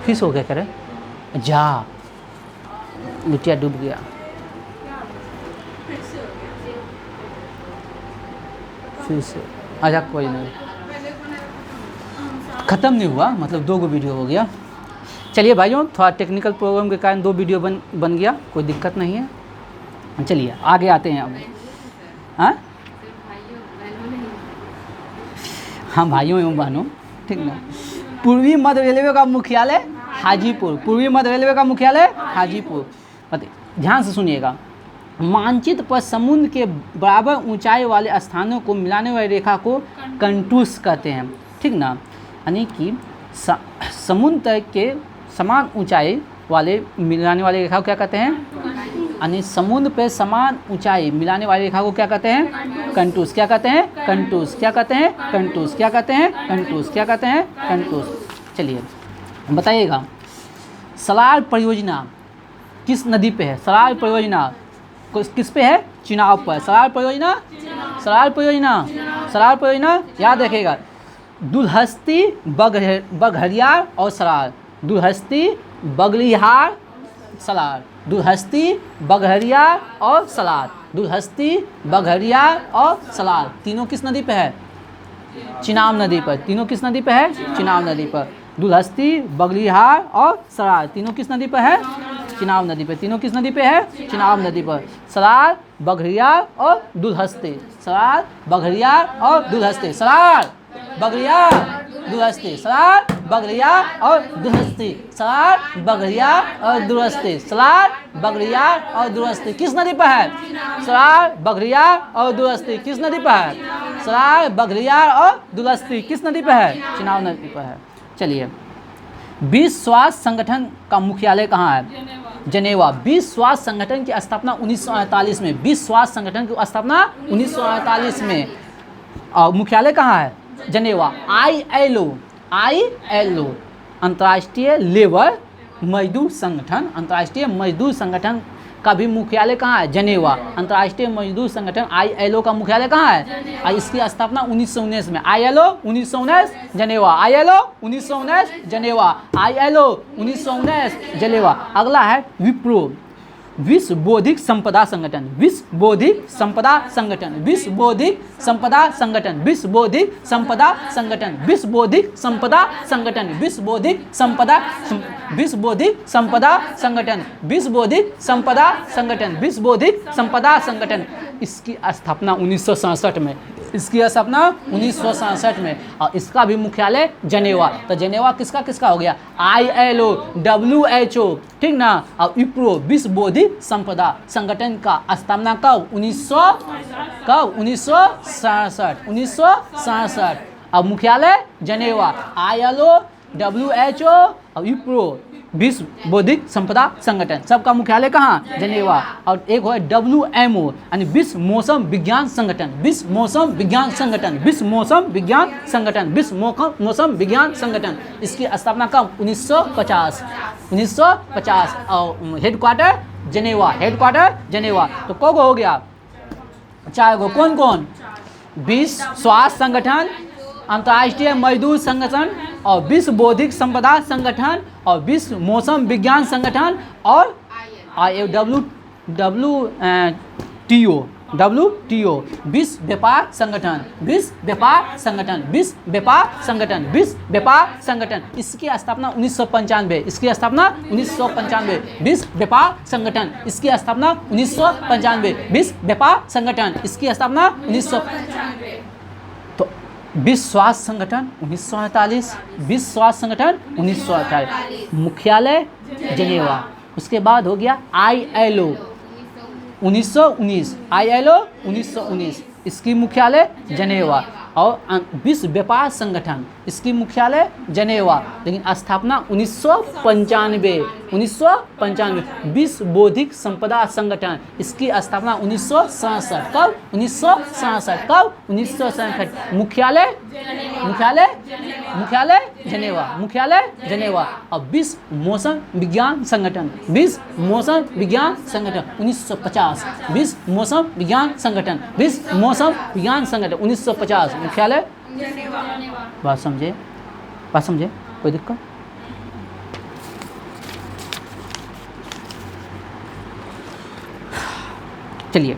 Fish हो गया करे जा, बिटिया डूब गया। फिश, अच्छा कोई नहीं, ख़त्म नहीं हुआ, मतलब 2 गो वीडियो हो गया। चलिए भाइयों, थोड़ा टेक्निकल प्रॉब्लम के कारण 2 वीडियो बन गया, कोई दिक्कत नहीं है। चलिए आगे आते हैं अब। हाँ हाँ भाइयों एवं बहनों, ठीक ना। पूर्वी मध्य रेलवे का मुख्यालय हाजीपुर, पूर्वी मध्य रेलवे का मुख्यालय हाजीपुर। मतलब ध्यान से सुनिएगा, मानचित्र पर समुद्र के बराबर ऊंचाई वाले स्थानों को मिलाने वाली रेखा को कंटूर्स कहते हैं, ठीक ना। यानी कि समुद्र के समान ऊंचाई वाले मिलाने वाली रेखा को क्या कहते हैं, यानी समुद्र पे समान ऊंचाई मिलाने वाली रेखा को क्या कहते हैं, कंटूर्स। क्या कहते हैं, कंटूर्स। क्या कहते हैं, कंटूर्स। क्या कहते हैं, कंटूर्स। क्या कहते हैं, कंटूर्स। चलिए बताइएगा, सलार परियोजना किस नदी पे है? सलार परियोजना किस पे है? चिनाब पर। सलार परियोजना, सलार परियोजना, सलार परियोजना याद रखिएगा। दुलहस्ती, बघरियार और सलार। दुलहस्ती, बगलिहार, सलार। दुलहस्ती, बघरियार और सलार। दुलहस्ती, बघरियार और सलार तीनों किस नदी पे है? चिनाब नदी पर। तीनों किस नदी पे है? चिनाब नदी पर। दुलहस्ती, बगलिहार और सलार तीनों किस नदी पर है? चिनाब नदी पर। तीनों किस नदी पे है? चिनाब नदी पर। सलार, बघरियार और दुलहस्ती। सलार, बघरियार और दुलहस्ती। सलार, बघरियार, दुलहस्ती। सलार, बघरियार और दुलहस्ती। सलार, बघरियार और दुलहस्ती। सलार, बघरियार और दुलहस्ती किस नदी पर है? सलार, बघरियार और दुलहस्ती किस नदी पर है? सलार, बघरियार और दुलहस्ती किस नदी पर है? चिनाब नदी पर है। चलिए, विश्व स्वास्थ्य संगठन का मुख्यालय कहाँ है? जनेवा। विश्व स्वास्थ्य संगठन की स्थापना 1948 में। विश्व स्वास्थ्य संगठन की स्थापना 1948 में। और मुख्यालय कहाँ है? जनेवा। ILO, ILO अंतर्राष्ट्रीय लेबर मजदूर संगठन, अंतर्राष्ट्रीय मजदूर संगठन का भी मुख्यालय कहाँ है? जनेवा। अंतर्राष्ट्रीय मजदूर संगठन ILO का मुख्यालय कहाँ है? और इसकी स्थापना 1919 में। ILO 1919 जनेवा। ILO 1919 जनेवा। ILO 1919 जनेवा। अगला है विप्रो, विश्व बौद्धिक संपदा संगठन। विश्व बौद्धिक संपदा संगठन। विश्व बौद्धिक संपदा संगठन। विश्व बौद्धिक संपदा संगठन। विश्व बौद्धिक संपदा संगठन। विश्व बौद्धिक संपदा, विश्व बौद्धिक संपदा संगठन। विश्व बौद्धिक संपदा संगठन। विश्व बौद्धिक संपदा संगठन। इसकी स्थापना 1967 में। इसकी स्थापना 1967 में। और इसका भी मुख्यालय जनेवा। तो जनेवा किसका किसका हो गया? ILO, WHO, ठीक ना। और विप्रो, विश्व बौद्धिक संपदा संगठन का स्थापना कब? 1967। 1967। और मुख्यालय जनेवा। ILO, WHO और विप्रो, विश्व बौद्धिक संपदा संगठन, सबका मुख्यालय कहाँ? जनेवा। और एक है WMO यानी विश्व मौसम विज्ञान संगठन। विश्व मौसम विज्ञान संगठन। विश्व मौसम विज्ञान संगठन। विश्व मौसम विज्ञान संगठन। इसकी स्थापना कब? 1950। 1950। और हेडक्वार्टर जनेवा। हेडक्वार्टर जनेवा। तो कौन हो गया? 4 गो। कौन कौन? विश्व स्वास्थ्य संगठन, अंतर्राष्ट्रीय मजदूर संगठन और विश्व बौद्धिक संपदा संगठन और विश्व मौसम विज्ञान संगठन और WTO, विश्व व्यापार संगठन। विश्व व्यापार संगठन। विश्व व्यापार संगठन। विश्व व्यापार संगठन। इसकी स्थापना 1995। इसकी स्थापना 1995। विश्व व्यापार संगठन। इसकी स्थापना 1995। विश्व व्यापार संगठन। इसकी स्थापना 1995। तो विश्व स्वास्थ्य संगठन 1948। विश्व स्वास्थ्य संगठन 1948। मुख्यालय जनेवा। उसके बाद हो गया ILO 1919। ILO 1919। इसकी मुख्यालय जनेवा। और विश्व व्यापार संगठन, इसकी मुख्यालय जनेवा, लेकिन स्थापना 1995। 1995। विश्व बौद्धिक संपदा संगठन, इसकी स्थापना 1967। कब? 1967। कब? 1967। मुख्यालय मुख्यालय मुख्यालय जनेवा। मुख्यालय जनेवा। और विश्व मौसम विज्ञान संगठन, विश्व मौसम विज्ञान संगठन 1950। विश्व मौसम विज्ञान संगठन, विश्व मौसम विज्ञान संगठन 1950। मुख्यालय बात समझे? बात समझे? कोई दिक्कत? चलिए,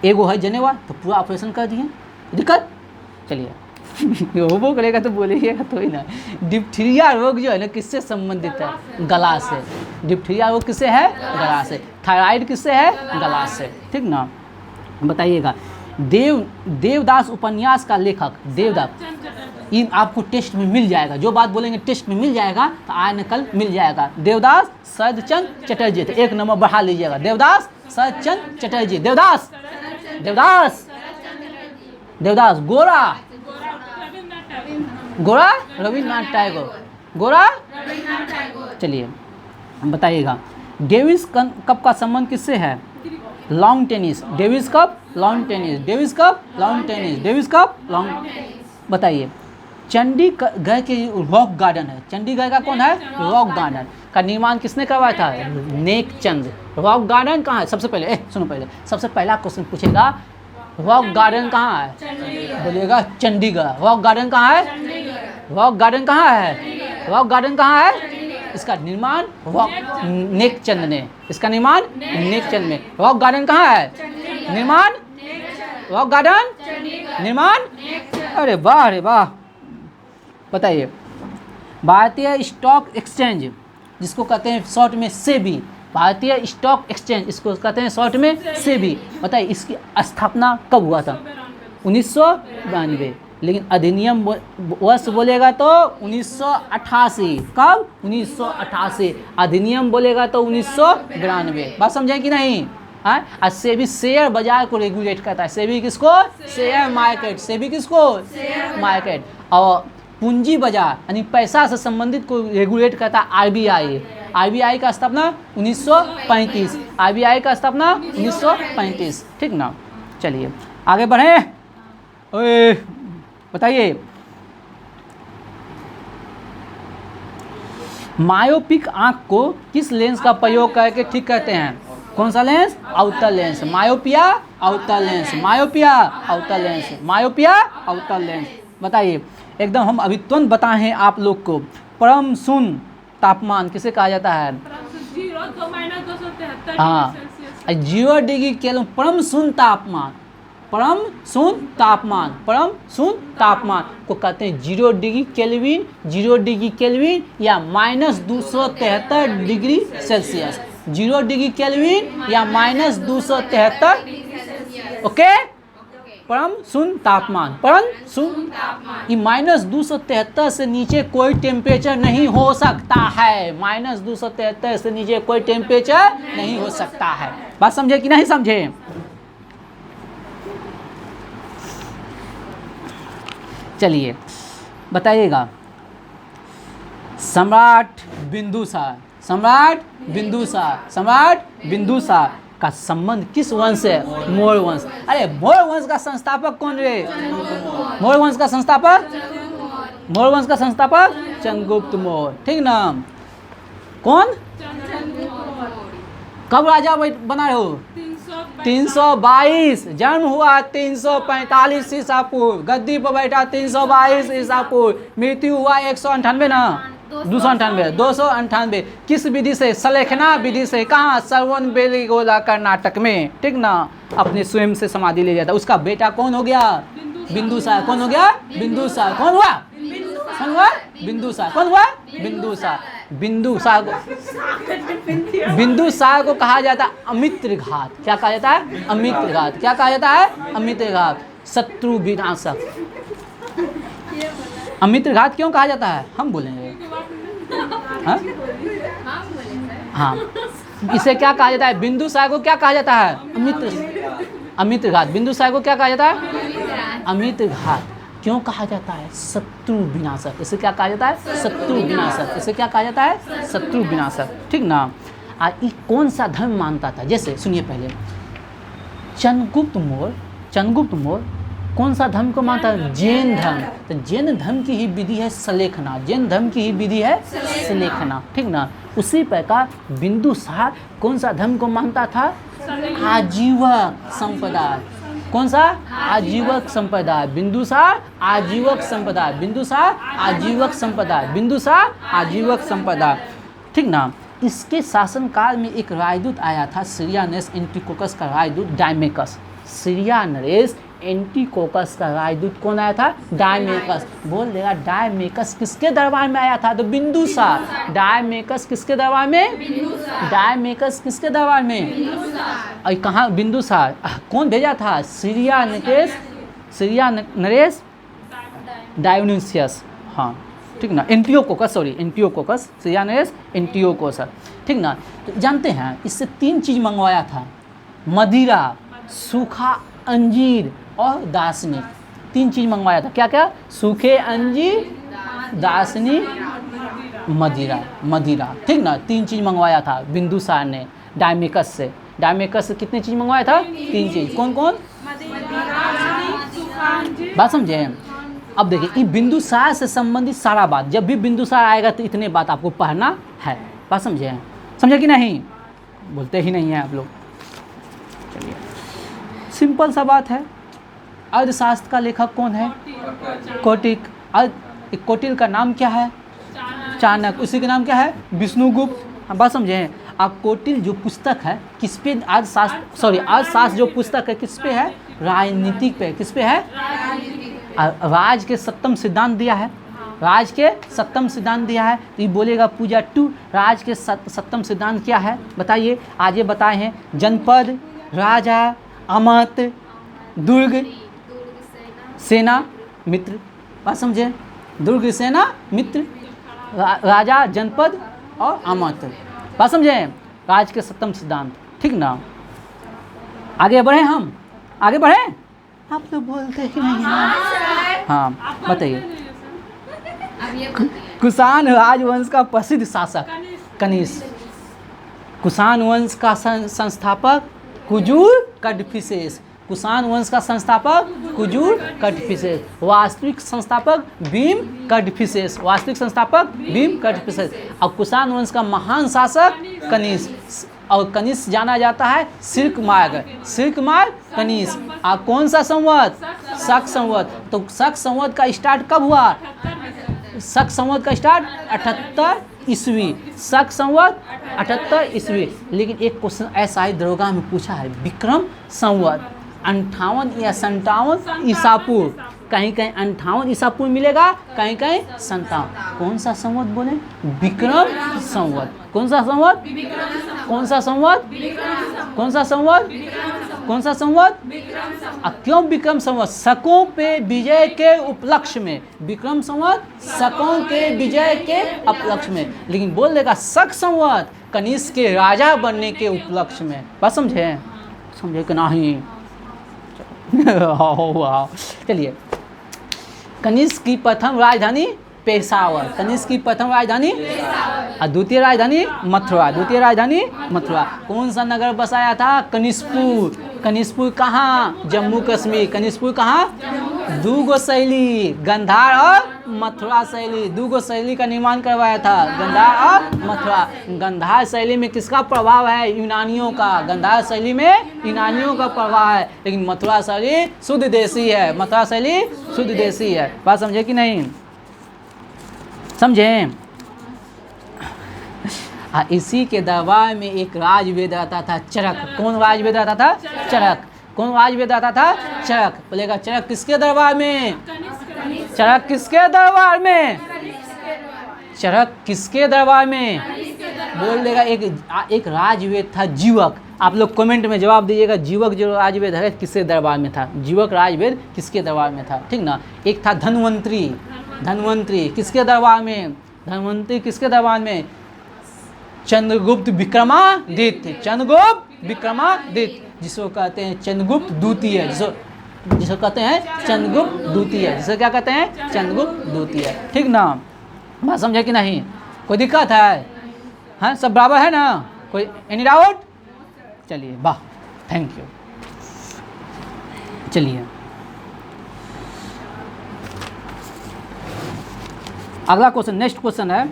एगो है जनेवा तो पूरा ऑपरेशन कर दिए, दिक्कत। चलिए होबो करेगा तो बोलिएगा तो ही ना। डिप्थीरिया रोग जो है ना किससे संबंधित है? गला से। डिप्थीरिया रोग किससे है? गला से। थायराइड किससे है? गला से, ठीक ना। बताइएगा, देवदास उपन्यास का लेखक देवदास, इन आपको टेस्ट में मिल जाएगा, जो बात बोलेंगे टेस्ट में मिल जाएगा, तो आज न कल मिल जाएगा। देवदास शरदचंद्र चटर्जी थे, 1 नंबर बढ़ा लीजिएगा। देवदास शरदचंद्र चटर्जी, देवदास देवदास देवदास। गोरा गोरा रविन्द्रनाथ टैगोर, गोरा। चलिए बताइएगा, डेविस कप का संबंध किससे है? Long tennis. Davis cup long tennis, Davis cup long tennis, Davis cup long. बताइए, चंडीगढ़ के रॉक गार्डन है, चंडीगढ़ का कौन है? रॉक गार्डन का निर्माण किसने करवाया था? नेकचंद। रॉक गार्डन कहाँ है? सबसे पहले सुनो, पहले सबसे पहला क्वेश्चन पूछेगा, रॉक गार्डन कहाँ है? बोलिएगा चंडीगढ़। रॉक गार्डन कहाँ है? रॉक गार्डन कहाँ है? रॉक गार्डन कहाँ है? इसका निर्माण नेकचंद ने, इसका निर्माण नेकचंद में। रॉक गार्डन कहाँ है? निर्माण रॉक गार्डन निर्माण। अरे वाह, अरे वाह। बताइए, भारतीय स्टॉक एक्सचेंज जिसको कहते हैं शॉर्ट में सेबी, भारतीय स्टॉक एक्सचेंज इसको कहते हैं शॉर्ट में सेबी। बताइए, इसकी स्थापना कब हुआ था? 1992। लेकिन अधिनियम वर्ष बोलेगा तो 1988। कब? 1988। अधिनियम बोलेगा तो 1992। बात समझे कि नहीं? हाँ, सेबी शेयर बाजार को रेगुलेट करता है। सेबी किसको? Share market. सेबी किसको? मार्केट। और पूंजी बाजार यानी पैसा से संबंधित को रेगुलेट करता है आरबीआई। आरबीआई का स्थापना 1935। आरबीआई का स्थापना 1935, ठीक ना। चलिए आगे बढ़े। बताइए, मायोपिक आंख को किस लेंस का प्रयोग करके ठीक करते हैं? कौन सा lens? Outer lens. Myopia outer lens, myopia outer lens, myopia outer lens. बताइए, एकदम हम अभी तुरंत बताएं आप लोग को, परम शून्य तापमान किसे कहा जाता है? हाँ, 0 डिग्री केल्विन परम शून्य तापमान। परम शून्य तापमान, परम शून्य तापमान को कहते हैं 0 डिग्री केल्विन, 0 डिग्री केल्विन या -273 डिग्री सेल्सियस। 0 डिग्री केल्विन या -273, ओके। परम शून्य तापमान, परम शून्य। -273 से नीचे कोई टेम्परेचर नहीं हो सकता है। -273 से नीचे कोई टेम्परेचर नहीं हो सकता है। बात समझे कि नहीं समझे? चलिए बताइएगा, सम्राट बिंदुसार, सम्राट बिंदुसार, सम्राट बिंदुसार का संबंध किस वंश से? मौर्य वंश। अरे मौर्य वंश का संस्थापक कौन रे? मौर्य वंश का संस्थापक, मौर्य वंश का संस्थापक चंद्रगुप्त मौर्य, ठीक ना। कौन? कब राजा बना हो? 322। जन्म हुआ 345 ईसा पूर्व, गद्दी पर बैठा 322 ईसा पूर्व, मृत्यु हुआ 198 ना, 298। किस विधि से? सलेखना विधि से। कहाँ? श्रवणबेलगोला कर्नाटक में, ठीक ना। अपने स्वयं से समाधि ले जाता। उसका बेटा कौन हो गया? बिंदुसार। कौन हो गया? बिंदुसार। कौन हुआ? कौन हुआ? बिंदुसार। कौन हुआ? बिंदुसार। बिंदुसार को कहा जाता है अमित्र घात। क्या कहा जाता है? अमित्र घात। क्या कहा जाता है? अमित्र घात, शत्रु विनाशक। अमित्र घात क्यों कहा जाता है? हम बोलेंगे। हाँ, इसे क्या कहा जाता है? बिंदुसार को क्या कहा जाता है? अमित्र घात। बिंदुसार को क्या कहा जाता है? अमित्र घात। क्यों कहा जाता है? शत्रु विनाशक। इसे क्या कहा जाता है? शत्रु विनाशक। इसे क्या कहा जाता है? शत्रु विनाशक, ठीक ना। ये कौन सा धर्म मानता था? जैसे सुनिए, पहले चंद्रगुप्त मौर्य कौन सा धर्म को मानता है? जैन धर्म। तो जैन धर्म की ही विधि है सलेखना, जैन धर्म की ही विधि है सलेखना, ठीक ना। उसी प्रकार बिंदुसार कौन सा धर्म को मानता था? आजीवक संप्रदाय। कौन सा? आजीवक संप्रदाय। बिंदुसार आजीवक संप्रदाय, बिंदुसार आजीवक संप्रदाय, बिंदुसार आजीवक संप्रदाय, ठीक ना। इसके शासनकाल में एक राजदूत आया था, सीरिया नरेश एंटियोकस का राजदूत डायमेकस। सीरिया नरेश एंटियोकस का राजदूत कौन आया था? डायमेकस। बोल देगा डायमेकस किसके दरबार में आया था? तो बिंदुसार। डायमेकस किसके दरबार में? डायमेकस किसके दरबार में? और कहाँ? बिंदुसार। कौन भेजा था? सीरिया नरेश डायोनिसियस, हाँ ठीक ना, एंटियोकोकस, सॉरी एंटियोकोकस, सीरिया नरेश एंटियोकोस, ठीक ना। तो जानते हैं इससे 3 चीज़ मंगवाया था, मदिरा, सूखा अंजीर और दाशनिक। 3 चीज़ मंगवाया था, क्या क्या? सूखे अंजीर, दाशनिक, मदिरा, ठीक ना। 3 चीज़ मंगवाया था बिंदुसार ने डायमेकस से। डायमेकस से कितनी चीज़ मंगवाया था? 3 चीज़। कौन कौन? बात समझे? अब देखिए, ये बिंदुसार से संबंधित सारा बात, जब भी बिंदुसार आएगा तो इतने बात आपको पढ़ना है। बात समझे? समझे कि नहीं? बोलते ही नहीं है आप लोग। चलिए, सिंपल सा बात है। अर्थशास्त्र का लेखक कौन है? कौटिक। कौटिल्य का नाम क्या है? चाणक्य। उसी का नाम क्या है? विष्णुगुप्त। बात समझे? आप कौटिल्य जो पुस्तक है किस पे? अर्थशास्त्र जो पुस्तक है किस पे है? राजनीतिक पे। किस पे है? राज के 7म सिद्धांत दिया है। राज के 7म सिद्धांत दिया है। तो ये बोलेगा पूजा 2, राज के 7म सिद्धांत क्या है बताइए? आज ये बताए हैं, जनपद, राजा, अमत, दुर्ग, सेना, मित्र। बात समझे? दुर्ग, सेना, मित्र, राजा, जनपद और अमत। बात समझे? राज के 7म सिद्धांत, ठीक ना। आगे बढ़े, हम आगे बढ़े। आप तो बोलते ही नहीं हैं। हाँ बताइए। कुषाण राजवंश का प्रसिद्ध शासक कनिष्क। कुषाण वंश का संस्थापक कुजूर कदफिसेस। कुषाण वंश का संस्थापक कुजूर कदफिसेस। वास्तविक संस्थापक भीम कदफिसेस। वास्तविक संस्थापक भीम कदफिसेस। और कुषाण वंश का महान शासक कनिष्क। और कनिष्क जाना जाता है सिल्क मार्ग कनिष्क। और कौन सा संवत? शक संवत। तो शक संवत का स्टार्ट कब हुआ? शक संवत का स्टार्ट 78 ईस्वी। शक संवत 78 ईस्वी। लेकिन एक क्वेश्चन ऐसा है दरोगा में पूछा है, विक्रम संवत 58 या 57 ईसा पूर्व। कहीं कहीं 58 ईसा पूर्व मिलेगा, कहीं कहीं 57। कौन सा संवत बोले? विक्रम संवत। कौन सा संवत? कौन सा संवत? कौन सा संवत? कौन सा संवत? क्यों विक्रम संवत? शकों पे विजय के उपलक्ष्य में। विक्रम संवत शकों के विजय के उपलक्ष्य में। लेकिन बोल देगा शक संवत कनिष्क के राजा बनने के उपलक्ष्य में। बात समझे? समझे कि नहीं? चलिए, कनिष्क की प्रथम राजधानी पेशावर। कनिष्क की प्रथम राजधानी और द्वितीय राजधानी मथुरा। द्वितीय राजधानी मथुरा। कौन सा नगर बसाया था? कनिष्कपुर। कनिष्कपुर कहाँ? जम्मू कश्मीर। कनिष्कपुर कहाँ? 2 शैली, गंधार और मथुरा शैली। 2 शैली का निर्माण करवाया था, गंधार और मथुरा। गंधार शैली में किसका प्रभाव है? यूनानियों का। गंधार शैली में यूनानियों का प्रभाव है। लेकिन मथुरा शैली शुद्ध देसी है। मथुरा शैली शुद्ध देसी है। बात समझे कि नहीं? समझे? इसी के दरबार में एक राजवेद आता था, चरक। कौन राजवेद आता था? चरक। कौन राजवेद आता था? चरक। बोलेगा चरक किसके दरबार में? चरक किसके दरबार में? चरक किसके दरबार में? बोल देगा एक राजवेद था जीवक। आप लोग कमेंट में जवाब दीजिएगा, जीवक जो राजवेद है किसके दरबार में था? जीवक राजवेद किसके दरबार में था? ठीक ना। एक था धन्वंतरी। धन्वंतरी किसके दरबार में? धन्वंतरी किसके दरबार में? चंद्रगुप्त विक्रमादित्य। चंद्रगुप्त विक्रमादित्य, जिसको कहते हैं चंद्रगुप्त द्वितीय। जिसको कहते हैं चंद्रगुप्त द्वितीय। जिसे क्या कहते हैं? चंद्रगुप्त द्वितीय। ठीक ना। बात समझे कि नहीं? कोई दिक्कत है? हाँ, सब बराबर है ना? कोई एनी डाउट? चलिए, वाह, थैंक यू। चलिए, अगला क्वेश्चन, नेक्स्ट क्वेश्चन है,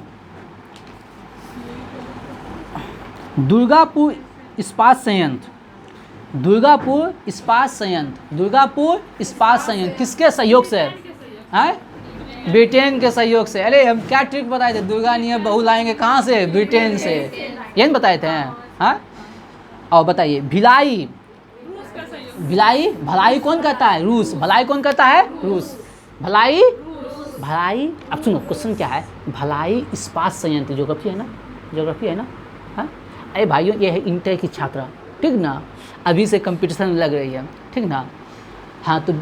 दुर्गापुर इस्पात संयंत्र। दुर्गापुर इस्पात संयंत्र। दुर्गापुर इस्पात संयंत्र किसके सहयोग से है? ब्रिटेन के सहयोग से। अरे हम क्या ट्रिक बताए थे, दुर्गा नहीं है बहू लाएंगे कहाँ से, ब्रिटेन से, यही बताए थे। हाँ और बताइए भिलाई, भिलाई भलाई कौन कहता है, रूस। भलाई कौन कहता है, रूस। भलाई, भलाई अब सुनो क्वेश्चन क्या है, भलाई इस्पात संयंत्र, ज्योग्राफी है ना, ज्योग्राफी है ना। हाँ अरे भाइयों ये है इंटर की छात्रा, ठीक ना, अभी से कंपटीशन लग रही है, ठीक ना। हाँ तो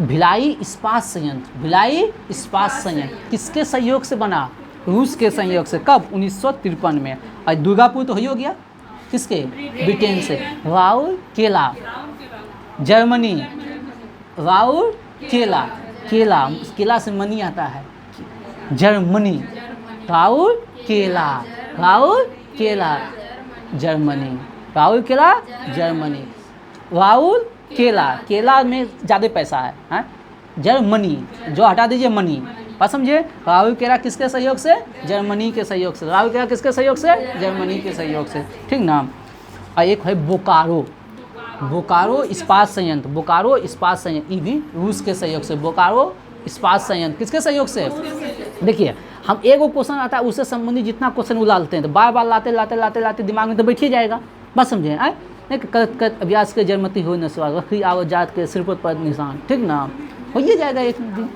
भिलाई इस्पात संयंत्र, भिलाई इस्पात संयंत्र किसके सहयोग से बना, रूस के सहयोग से। कब, 1953 में। और दुर्गापुर तो हो गया किसके, ब्रिटेन से। राउर केला, जर्मनी। राउर केला, केला, केला से मनी आता है, जर्मनी। राउर केला, राउर केला, जर्मनी। राउर केला, जर्मनी। राउर केला, केला में ज़्यादा पैसा है, हैं? जर्मनी, जो हटा दीजिए मनी, बात समझे। राहुल केला किसके सहयोग से, जर्मनी के सहयोग से। राहुल केला किसके सहयोग से, जर्मनी के सहयोग से, ठीक ना। और एक है बोकारो, बोकारो इस्पात संयंत्र, बोकारो इस्पात संयंत्र, ये भी रूस के सहयोग से। बोकारो इस्पात संयंत्र किसके सहयोग से। देखिए हम एक वो क्वेश्चन आता है उससे संबंधित जितना क्वेश्चन उलालते हैं तो बार बार लाते लाते लाते लाते दिमाग में तो बैठ ही जाएगा, बस समझे। आए नहीं करत करत अभ्यास के जरमती हो न सवाल, रखी आवत जात के सिर पर निशान, ठीक ना, हो ही जाएगा एक दिन।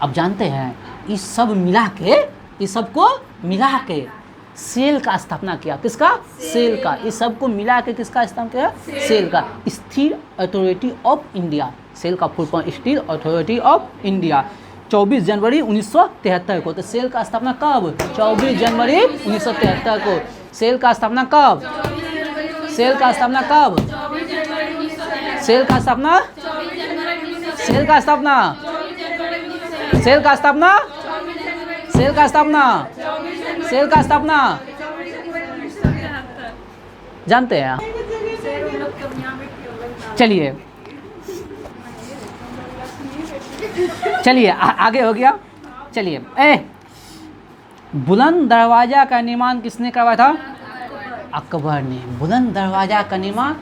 अब जानते हैं इस सब मिला के, इस सबको मिला के सेल का स्थापना किया, किसका, सेल का। इस सबको मिला के किसका स्थापना किया, सेल का, Steel Authority of India. SAIL का full form Steel Authority of India, 24 जनवरी 1973 को। तो सेल का स्थापना कब, 24 जनवरी 1973 को। सेल का स्थापना कब, सेल का स्थापना कब, सेल का स्थापना, सेल का स्थापना, सेल का स्थापना, सेल का स्थापना, सेल का स्थापना जानते हैं। चलिए चलिए आगे हो गया। चलिए बुलंद दरवाजा का निर्माण किसने करवाया था, अकबर ने। बुलंद दरवाजा का निर्माण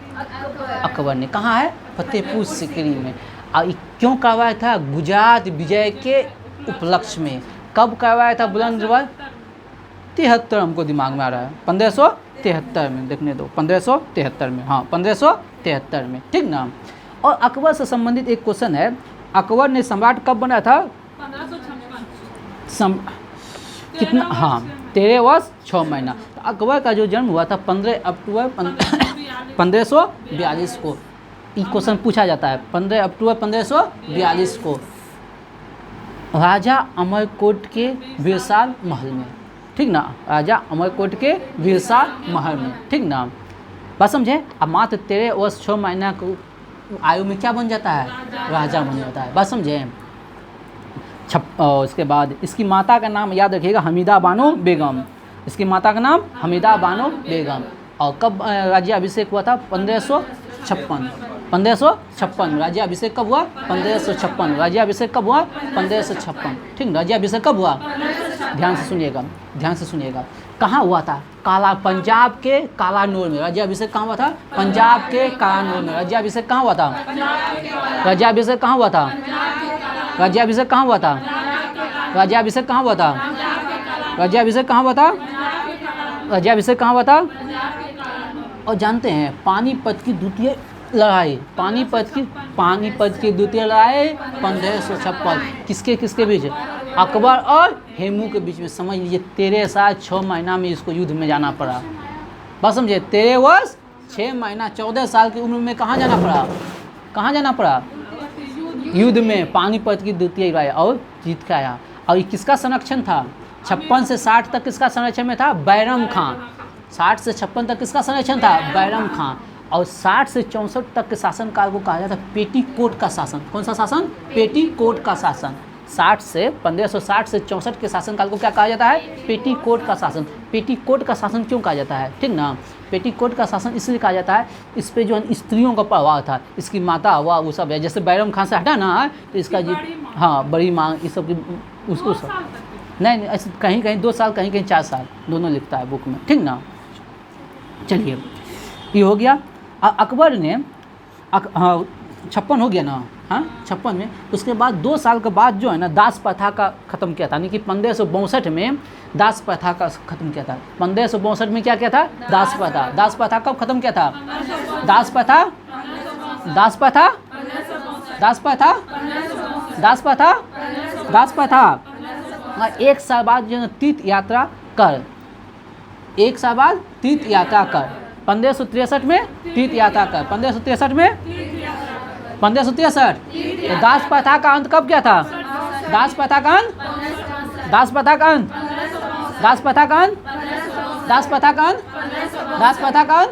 अकबर ने, कहाँ है, फतेहपुर सीकरी में। और क्यों करवाया था, गुजरात विजय के उपलक्ष्य में। कब करवाया था बुलंद दरवाजा, 73 हमको दिमाग में आ रहा है, 1573 में, देखने दो 1573 में, हाँ 1573 में, ठीक ना। और अकबर से संबंधित एक क्वेश्चन है, अकबर ने सम्राट कब बना था, 1556 कितना, हाँ 13 वर्ष 6 महीना। तो अकबर का जो जन्म हुआ था 15 अक्टूबर 1542 को। ये क्वेश्चन पूछा जाता है 15 अक्टूबर 1542 को, राजा अमरकोट के विरसाल महल में, ठीक ना, राजा अमरकोट के विरसाल महल में, ठीक ना, बस समझे। अब मात्र 13 वर्ष 6 महीना को आयु में क्या बन जाता है, राजा बन जाता है, बस समझे। उसके बाद इसकी माता का नाम याद रखिएगा, हमीदा बानो बेगम। इसकी माता का नाम हमीदा बानो बेगम। और कब राज्याभिषेक हुआ था, 1556, 1556 राज्याभिषेक कब हुआ, 1556 राज्याभिषेक कब हुआ, 1556, ठीक। राज्याभिषेक कब हुआ, ध्यान से सुनिएगा, ध्यान से सुनिएगा। कहाँ हुआ था, काला, पंजाब के कालानौर में। राज्याभिषेक कहाँ हुआ था, पंजाब के कालानौर में। राज्याभिषेक कहाँ हुआ था, राज्याभिषेक कहाँ हुआ था, राज्याभिषेक कहाँ हुआ था, राज्याभिषेक कहाँ हुआ था, राज्याभिषेक कहाँ हुआ था, राज्याभिषेक कहाँ हुआ था। और जानते हैं पानीपत की द्वितीय लड़ाई, पानीपत की द्वितीय लड़ाई 1556 किसके किसके बीच, अकबर और हेमू के बीच में। समझ लीजिए 13 साल 6 महीना में इसको युद्ध में जाना पड़ा, बस समझिए। 13 वर्ष 6 महीना 14 साल की उम्र में कहाँ जाना पड़ा, कहाँ जाना पड़ा, युद्ध में, पानीपत की द्वितीय लड़ाई, और जीत के आया। और ये किसका संरक्षण था, 56 से 60 तक किसका संरक्षण में था, बैरम खां। 60 से 56 तक किसका संरक्षण था, बैरम खां। और 60 से 64 तक के शासनकाल को कहा जाता है पेटीकोट का शासन। कौन सा शासन, पेटीकोट का शासन। 1560 से 64 के शासनकाल को क्या कहा जाता है, पेटीकोट का शासन। पेटीकोट का शासन क्यों कहा जाता है, ठीक ना, पेटीकोट का शासन इसलिए कहा जाता है, इस पे जो है स्त्रियों का प्रभाव था। इसकी माता हुआ वो सब है, जैसे बैरम खान से हटा ना तो इसका जी, हाँ बड़ी माँ, इस सब की उसको सब नहीं ऐसे कहीं कहीं 2 साल, कहीं कहीं 4 साल, दोनों लिखता है बुक में, ठीक ना। चलिए ये हो गया। अकबर ने 56 हो गया ना, हाँ 56 में। उसके बाद 2 साल के बाद जो है ना दास प्रथा का ख़त्म किया था, यानी कि 1562 में दास प्रथा का ख़त्म किया था। 1562 में क्या किया था? दास प्रथा। दास प्रथा कब ख़त्म किया था? दास प्रथा, दास प्रथा, दास प्रथा, दास प्रथा, दास प्रथा। 1 साल बाद जो है तीर्थ यात्रा कर, 1 साल बाद तीर्थ यात्रा कर। 1563 में तीर्थ यात्रा कर, 1563 में 1563। तो दास प्रथा का अंत कब किया था? दास प्रथा का अंत, दास प्रथा का अंत, दास प्रथा का अंत, दास प्रथा का अंत, दास प्रथा का अंत।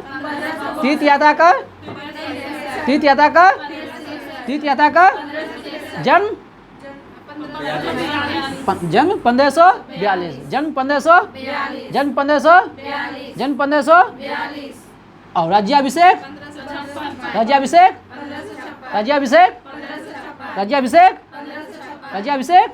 तीर्थ यात्रा कर, तीर्थ यात्रा कर, तीर्थ यात्रा का जन्म, जन्म 1542, जन्म 1500, जन्म 1500, जन्म 1500। और राज्याभिषेक, राज्याभिषेक, राज्याभिषेक, राज्याभिषेक, राज्याभिषेक।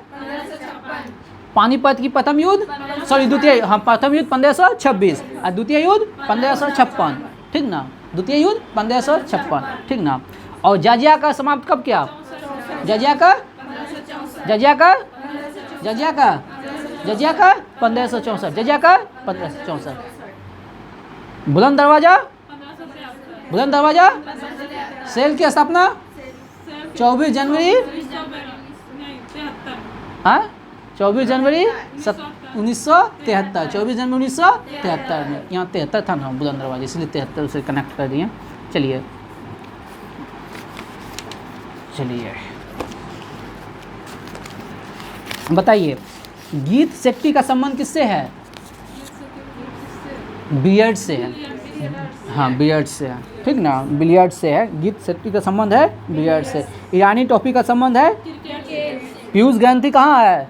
पानीपत की प्रथम युद्ध, सॉरी द्वितीय, हाँ प्रथम युद्ध 1526 और द्वितीय युद्ध 1556, ठीक ना। द्वितीय युद्ध 1556, ठीक ना। और जजिया का समाप्त कब किया? जजिया का, जजिया का, जजिया का, जजिया का 1564, जजिया का 1564। बुलंद दरवाजा, बुलंद दरवाजा सेल की स्थापना 24 जनवरी, हाँ 24 जनवरी 1973, 24 जनवरी 1973 में। यहाँ 73 था ना बुलंद दरवाजा, इसलिए 73 से कनेक्ट कर दिए। चलिए चलिए बताइए, गीत शेट्टी का संबंध किससे है? बियर्ड से है, हाँ बियर्ड से है, ठीक ना, बिलियर्ड से है। गीत शेट्टी का संबंध है बियर्ड से। ईरानी टॉफी का संबंध है, पीयूष ग्रंथि कहाँ है?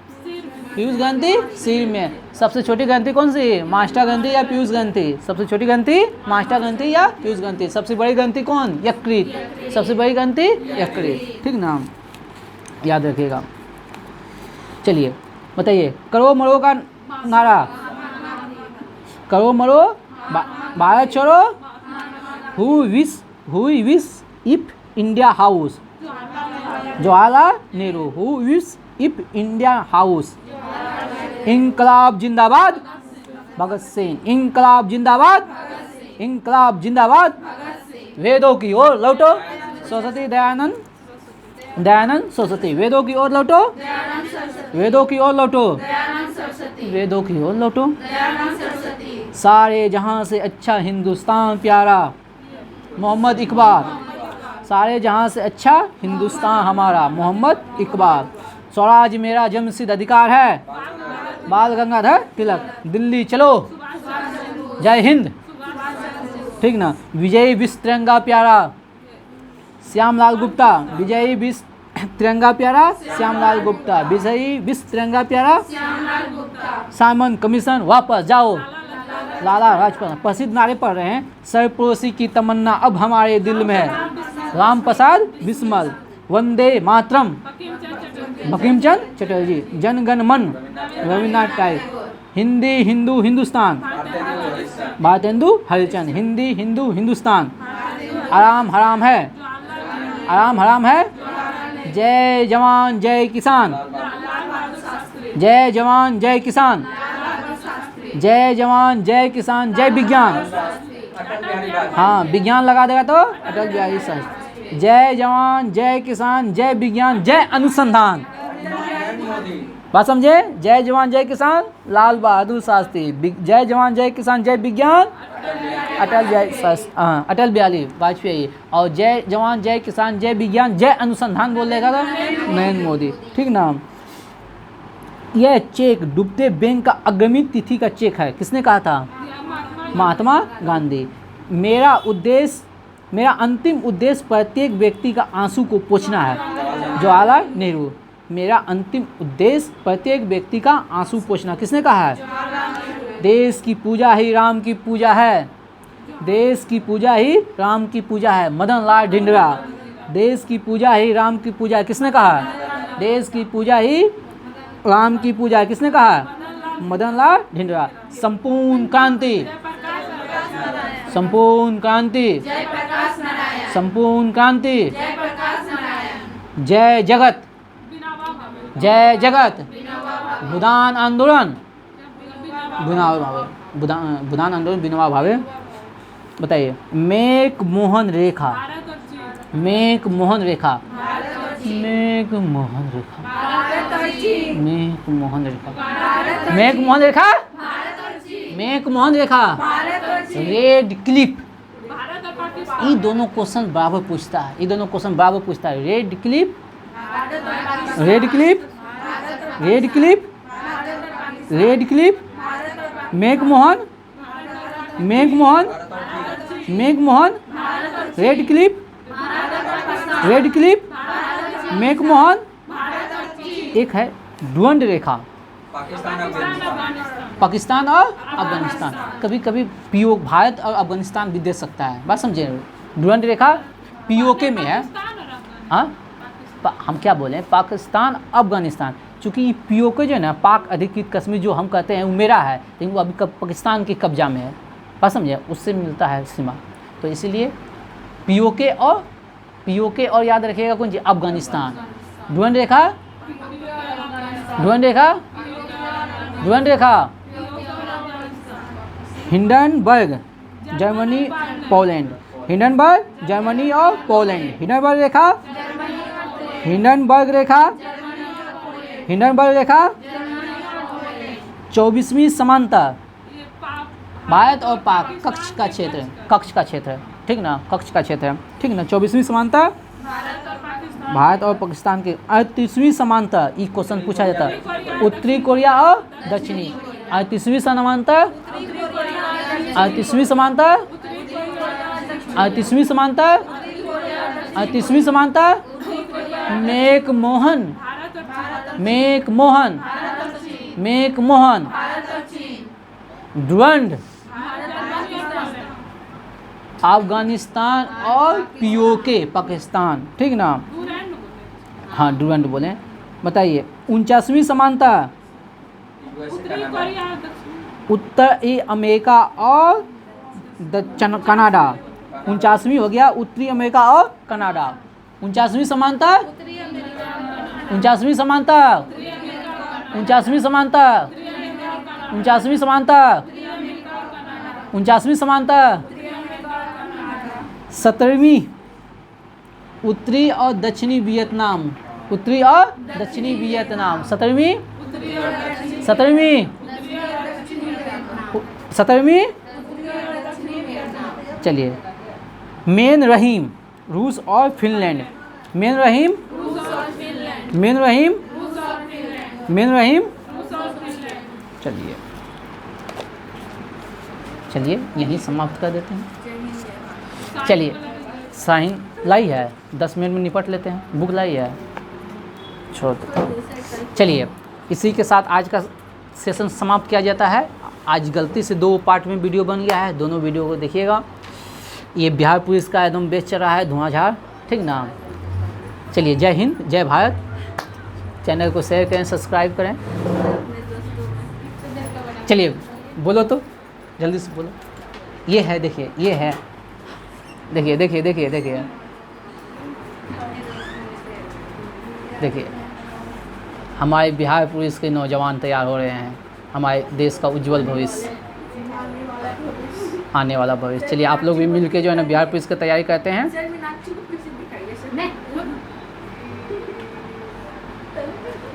पीयूष ग्रंथि सिर में। सबसे छोटी ग्रंथि कौन सी? मास्टर ग्रंथि या पीयूष ग्रंथि? सबसे छोटी ग्रंथि मास्टर ग्रंथि या पीयूष ग्रंथि। सबसे बड़ी ग्रंथि कौन? यकृत। सबसे बड़ी ग्रंथि यकृत, ठीक ना, याद रखिएगा। चलिए बताइए, करो मरो का नारा, करो मरो भारत छोड़ो, हु विश इफ इंडिया हाउस, जवाहरलाल नेहरू, हु विश इफ इंडिया हाउस। इंकलाब जिंदाबाद, भगत सिंह, इंकलाब जिंदाबाद, इंकलाब जिंदाबाद। वेदों की ओर लौटो, सरस्वती दयानंद, दयानंद सरस्वती। वेदों की ओर लौटो, वेदों की ओर लौटो, वेदों की ओर लौटो। सारे जहां से अच्छा हिंदुस्तान प्यारा, मोहम्मद इकबाल। सारे जहां से अच्छा हिंदुस्तान हमारा, मोहम्मद इकबाल। स्वराज मेरा जन्मसिद्ध अधिकार है, बाल गंगाधर तिलक। दिल्ली चलो, जय हिंद, ठीक ना। विजयी विश्व तिरंगा प्यारा, श्यामलाल गुप्ता। विजयी विश्व तिरंगा प्यारा, श्यामलाल गुप्ता। विजयी विश्व तिरंगा प्यारा, साइमन कमीशन वापस जाओ, लाला लाजपत। प्रसिद्ध नारे पढ़ रहे हैं, सरपरोसी की तमन्ना अब हमारे दिल में है, राम प्रसाद बिस्मल। वंदे मातरम, बंकिम चंद्र चटर्जी। जन गण मन, रविन्द्रनाथ टैगोर। हिंदी हिंदू हिंदुस्तान, भारतेंदु हरिचंद। हिंदी हिंदू हिंदुस्तान। आराम हराम है, आराम हराम है। जय जवान जय किसान, जय जवान जय किसान, जय जवान जय किसान। जय विज्ञान, हाँ विज्ञान लगा देगा तो अटल बिहारी शास्त्री। जय जवान जय किसान, जय विज्ञान, जय अनुसंधान। बात समझे? जय जवान जय किसान लाल बहादुर शास्त्री, जय जवान जय किसान जय विज्ञान अटल बिहारी शास्त्री, हाँ अटल बिहारी वाजपेयी। और जय जवान जय किसान जय विज्ञान जय अनुसंधान बोल देगा तो नरेंद्र मोदी, ठीक ना। यह चेक डूबते बैंक का अग्रमी तिथि का चेक है, किसने कहा था? महात्मा गांधी। मेरा उद्देश्य, मेरा अंतिम उद्देश्य प्रत्येक व्यक्ति का आंसू को पोंछना है, जवाहरलाल नेहरू। मेरा अंतिम उद्देश्य प्रत्येक व्यक्ति का आंसू पोंछना, किसने कहा है? देश की पूजा ही राम की पूजा है, देश की पूजा ही राम की पूजा है, मदन लाल ढिंडरा। देश की पूजा ही राम की पूजा है, किसने कहा? देश की पूजा ही राम की पूजा, किसने कहा? मदन लाल ढिंडरा। संपूर्ण क्रांति, संपूर्ण क्रांति, संपूर्ण क्रांति, जय जगत, जय जगत, बुदान आंदोलन, विनोबा भावे, बुदान आंदोलन विनोबा भावे। बताइए, मेक मोहन रेखा, मेक मोहन रेखा, मेक मोहन रेखा, मेक मोहन रेखा, मेक मोहन रेखा, मेक मोहन रेखा, रेड क्लिप। ये दोनों क्वेश्चन बराबर पूछता है, ये दोनों क्वेश्चन बराबर पूछता है। Red clip, red clip, red clip, red clip, make Mohan, McMahon, make Mohan, red clip, red clip, make Mohan. एक है ड्वेंड रेखा, पाकिस्तान और अफगानिस्तान। कभी कभी पीओ भारत और अफगानिस्तान भी दे सकता है, बात समझे। ड्वेंड रेखा पीओके में है। हाँ, हम क्या बोले, पाकिस्तान अफगानिस्तान। चूँकि ये पीओके जो है ना, पाक अधिकृत कश्मीर जो हम कहते हैं वो मेरा है, लेकिन वो अभी पाकिस्तान के कब्जा में है, बात समझे, उससे मिलता है सीमा। तो इसीलिए पीओके और याद रखिएगा कौन जी, अफगानिस्तान। ड्वेंड रेखा, ड्वेंड रेखा, ड्वेंड रेखा, Hindenburg Germany Poland, Hindenburg Germany और पोलैंड। हिंडनबर्ग रेखा, हिंडनबर्ग रेखा, हिंडनबर्ग रेखा 24वीं समांतर, भारत और पाक कक्ष का क्षेत्र, कक्ष का क्षेत्र, ठीक ना, कक्ष का क्षेत्र, ठीक ना। 24वीं समांतर भारत और पाकिस्तान के। 38वीं समांतर, ये क्वेश्चन पूछा जाता है, उत्तरी कोरिया और दक्षिणी। 38वीं समांतर, 38वीं समांतर, 38वीं समांतर, 38वीं समांतर, McMahon, McMahon, McMahon, Durand Afghanistan और पीओके पाकिस्तान, ठीक ना। हाँ, ड्वेंड बोले। बताइए, 49वीं समांतर, उत्तरी अमेरिका और कनाडा। 49वीं हो गया उत्तरी अमेरिका और कनाडा। 49वीं समांतर, 49वीं समांतर, 49वीं समांतर, 49वीं समांतर, 49वीं समांतर, 17वीं उत्तरी और दक्षिणी वियतनाम, उत्तरी और दक्षिणी वियतनाम। 17वीं, 17वीं, 17वीं। चलिए, मेन रहीम रूस और फिनलैंड, मेन रहीम, मेन रहीम, मेन रहीम। चलिए चलिए यहीं समाप्त कर देते हैं। चलिए, साइन लाई है, 10 मिनट में निपट लेते हैं। बुक लाई है, छोड़ देते हैं। चलिए, इसी के साथ आज का सेशन समाप्त किया जाता है। आज गलती से 2 पार्ट में वीडियो बन गया है, दोनों वीडियो को देखिएगा। ये बिहार पुलिस का एकदम बेच चल रहा है, धुआंधार, ठीक ना। चलिए, जय हिंद, जय भारत। चैनल को शेयर करें, सब्सक्राइब करें। चलिए, बोलो तो, जल्दी से बोलो। ये है, देखिए, ये है, देखिए देखिए देखिए देखिए देखिए, हमारे बिहार पुलिस के नौजवान तैयार हो रहे हैं, हमारे देश का उज्जवल भविष्य, आने वाला भविष्य। चलिए, आप लोग भी मिल के जो है ना बिहार पुलिस की तैयारी करते हैं।